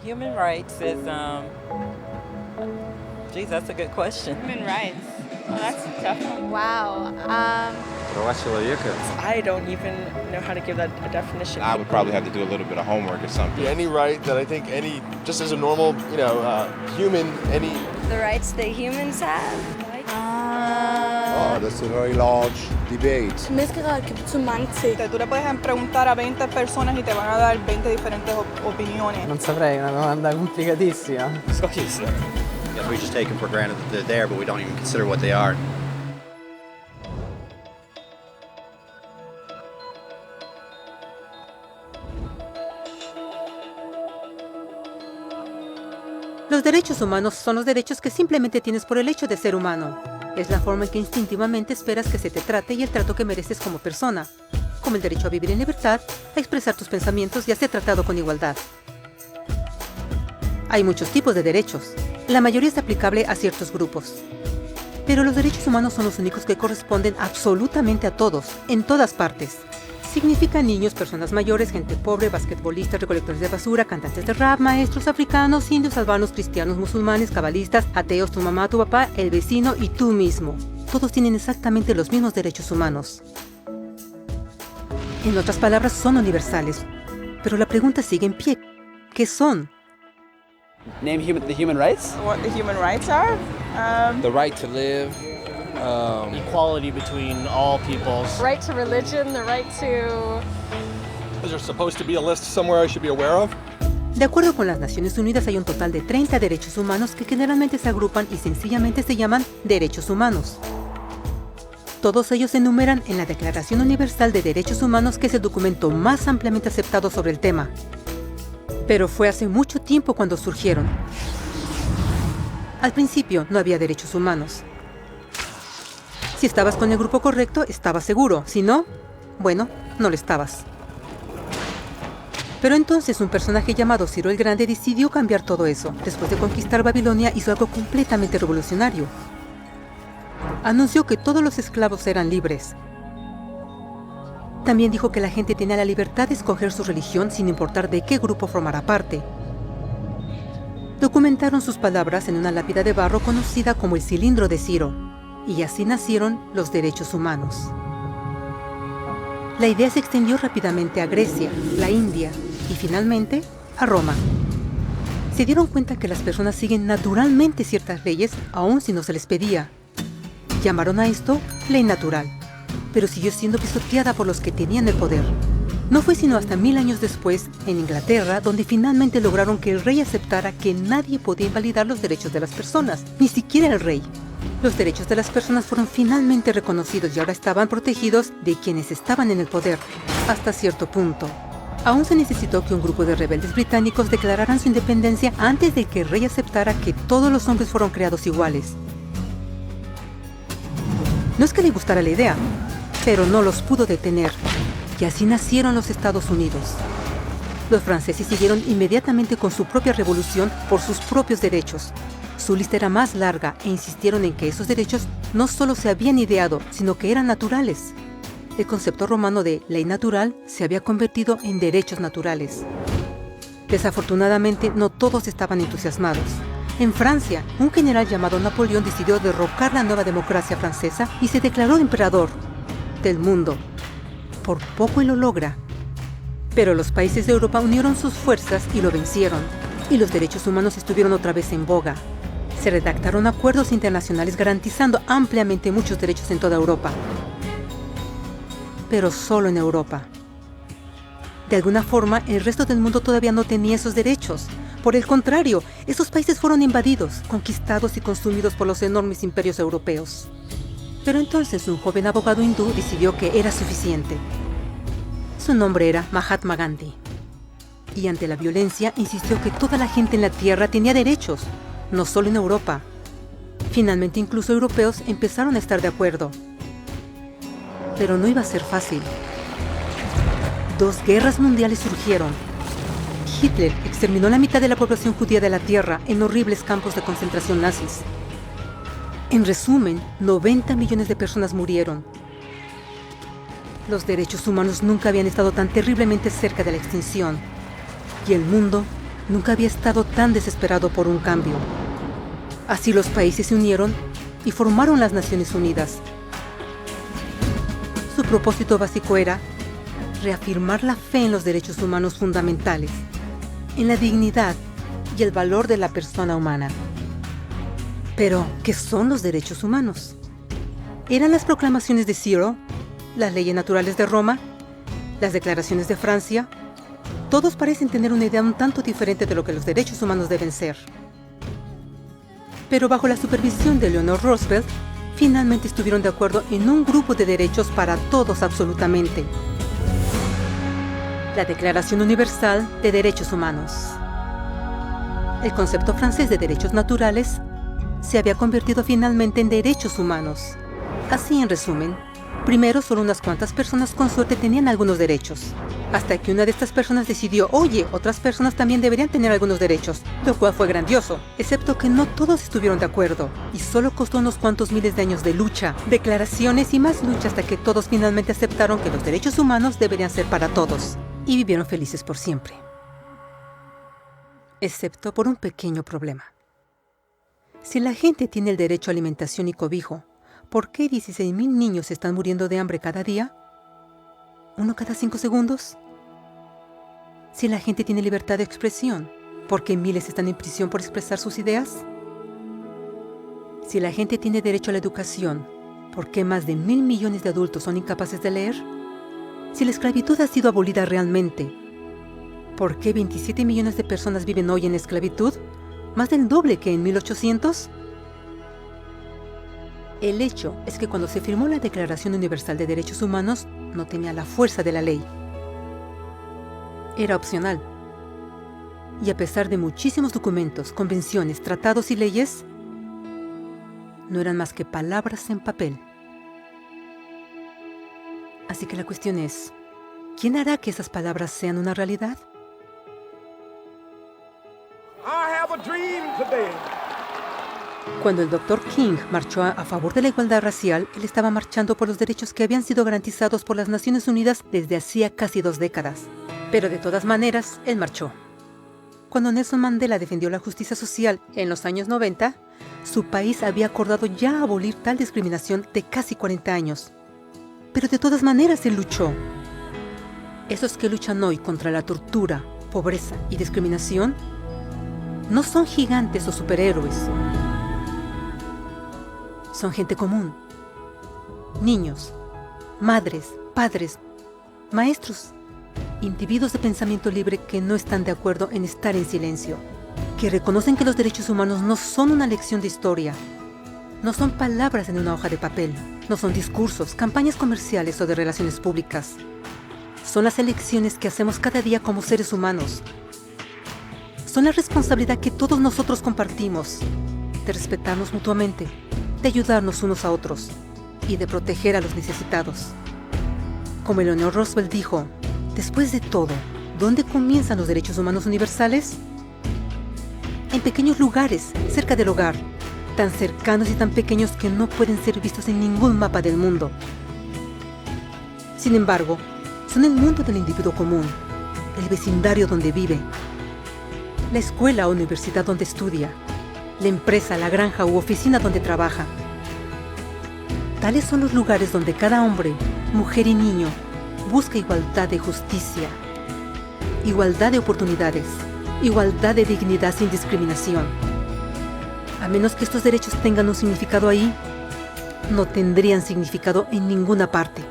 Human rights is, geez, that's a good question. Human rights. Oh, that's a tough one. Wow. Права человека. I don't even know how to give that a definition. I would probably have to do a little bit of homework or something. Any right that I think just as a normal, human, any... The rights that humans have? That's a very large debate. Menneskerettigheder kan betyde mange ting. Tú le puedes preguntar a 20 personas y te van a dar 20 diferentes opiniones. Non saprei, è una domanda complicatissima. We just take them for granted that they're there, but we don't even consider what they are. Los derechos humanos son los derechos que simplemente tienes por el hecho de ser humano. Es la forma en que instintivamente esperas que se te trate y el trato que mereces como persona, como el derecho a vivir en libertad, a expresar tus pensamientos y a ser tratado con igualdad. Hay muchos tipos de derechos. La mayoría es aplicable a ciertos grupos. Pero los derechos humanos son los únicos que corresponden absolutamente a todos, en todas partes. Significan niños, personas mayores, gente pobre, basquetbolistas, recolectores de basura, cantantes de rap, maestros africanos, indios, albanos, cristianos, musulmanes, cabalistas, ateos, tu mamá, tu papá, el vecino y tú mismo. Todos tienen exactamente los mismos derechos humanos. En otras palabras, son universales. Pero la pregunta sigue en pie. ¿Qué son? Name the human rights? What the human rights are? The right to live. Equality between all peoples. Right to religion, the right to... Is there supposed to be a list somewhere I should be aware of? De acuerdo con las Naciones Unidas, hay un total de 30 derechos humanos que generalmente se agrupan y sencillamente se llaman derechos humanos. Todos ellos se enumeran en la Declaración Universal de Derechos Humanos, que es el documento más ampliamente aceptado sobre el tema. Pero fue hace mucho tiempo cuando surgieron. Al principio no había derechos humanos. Si estabas con el grupo correcto, estabas seguro. Si no, bueno, no lo estabas. Pero entonces un personaje llamado Ciro el Grande decidió cambiar todo eso. Después de conquistar Babilonia, hizo algo completamente revolucionario. Anunció que todos los esclavos eran libres. También dijo que la gente tenía la libertad de escoger su religión sin importar de qué grupo formara parte. Documentaron sus palabras en una lápida de barro conocida como el Cilindro de Ciro. Y así nacieron los derechos humanos. La idea se extendió rápidamente a Grecia, la India y finalmente a Roma. Se dieron cuenta que las personas siguen naturalmente ciertas leyes aun si no se les pedía. Llamaron a esto ley natural, pero siguió siendo pisoteada por los que tenían el poder. No fue sino hasta 1000 años después, en Inglaterra, donde finalmente lograron que el rey aceptara que nadie podía invalidar los derechos de las personas, ni siquiera el rey. Los derechos de las personas fueron finalmente reconocidos y ahora estaban protegidos de quienes estaban en el poder, hasta cierto punto. Aún se necesitó que un grupo de rebeldes británicos declararan su independencia antes de que el rey aceptara que todos los hombres fueron creados iguales. No es que le gustara la idea, pero no los pudo detener, y así nacieron los Estados Unidos. Los franceses siguieron inmediatamente con su propia revolución por sus propios derechos. Su lista era más larga e insistieron en que esos derechos no solo se habían ideado, sino que eran naturales. El concepto romano de ley natural se había convertido en derechos naturales. Desafortunadamente, no todos estaban entusiasmados. En Francia, un general llamado Napoleón decidió derrocar la nueva democracia francesa y se declaró emperador del mundo. Por poco y lo logra. Pero los países de Europa unieron sus fuerzas y lo vencieron. Y los derechos humanos estuvieron otra vez en boga. Se redactaron acuerdos internacionales garantizando ampliamente muchos derechos en toda Europa. Pero solo en Europa. De alguna forma, el resto del mundo todavía no tenía esos derechos. Por el contrario, esos países fueron invadidos, conquistados y consumidos por los enormes imperios europeos. Pero entonces un joven abogado hindú decidió que era suficiente. Su nombre era Mahatma Gandhi. Y ante la violencia insistió que toda la gente en la tierra tenía derechos, no solo en Europa. Finalmente incluso europeos empezaron a estar de acuerdo. Pero no iba a ser fácil. 2 guerras mundiales surgieron. Hitler exterminó la mitad de la población judía de la tierra en horribles campos de concentración nazis. En resumen, 90 millones de personas murieron. Los derechos humanos nunca habían estado tan terriblemente cerca de la extinción. Y el mundo nunca había estado tan desesperado por un cambio. Así los países se unieron y formaron las Naciones Unidas. Su propósito básico era reafirmar la fe en los derechos humanos fundamentales, en la dignidad y el valor de la persona humana. Pero, ¿qué son los derechos humanos? ¿Eran las proclamaciones de Ciro, las leyes naturales de Roma, las declaraciones de Francia? Todos parecen tener una idea un tanto diferente de lo que los derechos humanos deben ser. Pero bajo la supervisión de Eleanor Roosevelt, finalmente estuvieron de acuerdo en un grupo de derechos para todos absolutamente. La Declaración Universal de Derechos Humanos. El concepto francés de derechos naturales se había convertido finalmente en derechos humanos. Así, en resumen, primero solo unas cuantas personas con suerte tenían algunos derechos, hasta que una de estas personas decidió, oye, otras personas también deberían tener algunos derechos, lo cual fue grandioso, excepto que no todos estuvieron de acuerdo, y solo costó unos cuantos miles de años de lucha, declaraciones y más lucha hasta que todos finalmente aceptaron que los derechos humanos deberían ser para todos, y vivieron felices por siempre. Excepto por un pequeño problema. Si la gente tiene el derecho a alimentación y cobijo, ¿por qué 16,000 niños están muriendo de hambre cada día? ¿Uno cada 5 segundos? Si la gente tiene libertad de expresión, ¿por qué miles están en prisión por expresar sus ideas? Si la gente tiene derecho a la educación, ¿por qué más de 1,000 millones de adultos son incapaces de leer? Si la esclavitud ha sido abolida realmente, ¿por qué 27 millones de personas viven hoy en esclavitud? ¿Más del doble que en 1800? El hecho es que cuando se firmó la Declaración Universal de Derechos Humanos, no tenía la fuerza de la ley. Era opcional. Y a pesar de muchísimos documentos, convenciones, tratados y leyes, no eran más que palabras en papel. Así que la cuestión es, ¿quién hará que esas palabras sean una realidad? Cuando el Dr. King marchó a favor de la igualdad racial, él estaba marchando por los derechos que habían sido garantizados por las Naciones Unidas desde hacía casi 2 décadas. Pero de todas maneras, él marchó. Cuando Nelson Mandela defendió la justicia social en los años 90, su país había acordado ya abolir tal discriminación de casi 40 años. Pero de todas maneras él luchó. Esos que luchan hoy contra la tortura, pobreza y discriminación no son gigantes o superhéroes. Son gente común. Niños, madres, padres, maestros, individuos de pensamiento libre que no están de acuerdo en estar en silencio, que reconocen que los derechos humanos no son una lección de historia, no son palabras en una hoja de papel, no son discursos, campañas comerciales o de relaciones públicas. Son las elecciones que hacemos cada día como seres humanos. Son la responsabilidad que todos nosotros compartimos, de respetarnos mutuamente, de ayudarnos unos a otros y de proteger a los necesitados. Como Eleanor Roosevelt dijo, después de todo, ¿dónde comienzan los derechos humanos universales? En pequeños lugares, cerca del hogar, tan cercanos y tan pequeños que no pueden ser vistos en ningún mapa del mundo. Sin embargo, son el mundo del individuo común, el vecindario donde vive, la escuela o universidad donde estudia, la empresa, la granja u oficina donde trabaja. Tales son los lugares donde cada hombre, mujer y niño busca igualdad de justicia, igualdad de oportunidades, igualdad de dignidad sin discriminación. A menos que estos derechos tengan un significado ahí, no tendrían significado en ninguna parte.